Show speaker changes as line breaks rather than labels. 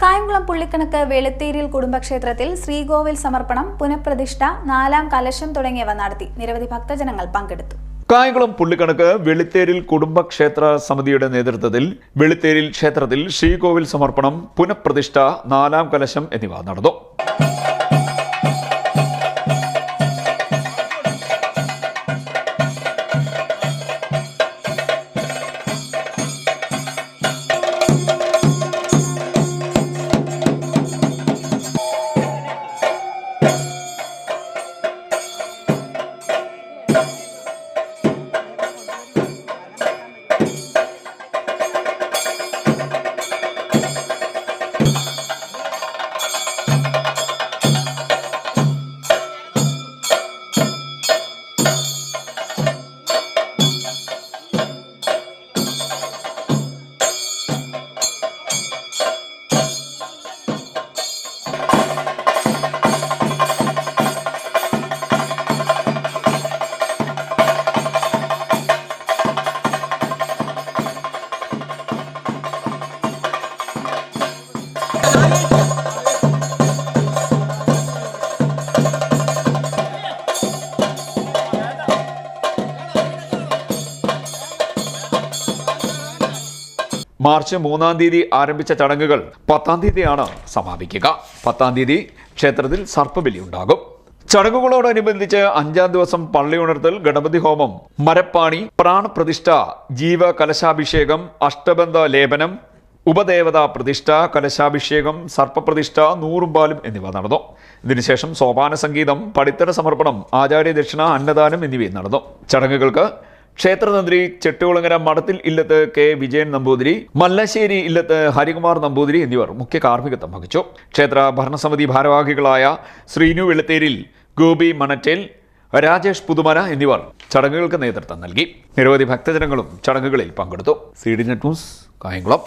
കായംകുളം പുള്ളിക്കണക്ക് വെളുത്തേരിൽ കുടുംബക്ഷേത്രത്തിൽ ശ്രീകോവിൽ സമർപ്പണം, പുനഃപ്രതിഷ്ഠ, നാലാം കലശം തുടങ്ങിയവ നടത്തി. നിരവധി ഭക്തജനങ്ങൾ പങ്കെടുത്തു.
കായംകുളം പുള്ളിക്കണക്ക് വെളുത്തേരിൽ കുടുംബക്ഷേത്ര സമിതിയുടെ നേതൃത്വത്തിൽ വെളുത്തേരിൽ ക്ഷേത്രത്തിൽ ശ്രീകോവിൽ സമർപ്പണം, പുനഃപ്രതിഷ്ഠ, നാലാം കലശം എന്നിവ നടന്നു. മാർച്ച് 3-ാം തീയതി ആരംഭിച്ച ചടങ്ങുകൾ 10-ാം തീയതിയാണ് സമാപിക്കുക. 10-ാം തീയതി ക്ഷേത്രത്തിൽ സർപ്പബലി ഉണ്ടാകും. ചടങ്ങുകളോടനുബന്ധിച്ച് 5-ാം ദിവസം പള്ളി ഉണർത്തൽ, ഗണപതി ഹോമം, മരപ്പാണി, പ്രാണപ്രതിഷ്ഠ, ജീവകലശാഭിഷേകം, അഷ്ടബന്ധ ലേപനം, ഉപദേവതാ പ്രതിഷ്ഠ, കലശാഭിഷേകം, സർപ്പപ്രതിഷ്ഠ, നൂറുംപാലും എന്നിവ നടന്നു. ഇതിനുശേഷം സോപാന സംഗീതം, പടിത്തറ സമർപ്പണം, ആചാര്യദക്ഷിണ, അന്നദാനം എന്നിവയും നടന്നു. ചടങ്ങുകൾക്ക് ക്ഷേത്രതന്ത്രി ചെട്ടുകുളങ്ങര മഠത്തിൽ ഇല്ലത്ത് കെ വിജയൻ നമ്പൂതിരി, മല്ലശ്ശേരി ഇല്ലത്ത് ഹരികുമാർ നമ്പൂതിരി എന്നിവർ മുഖ്യ കാർമ്മികത്വം വഹിച്ചു. ക്ഷേത്ര ഭരണസമിതി ഭാരവാഹികളായ ശ്രീനു വെളുത്തേരിൽ, ഗോപി മണറ്റേൽ, രാജേഷ് പുതുമന എന്നിവർ ചടങ്ങുകൾക്ക് നേതൃത്വം നൽകി. നിരവധി ഭക്തജനങ്ങളും ചടങ്ങുകളിൽ പങ്കെടുത്തു. CDNet news, Kayamkulam.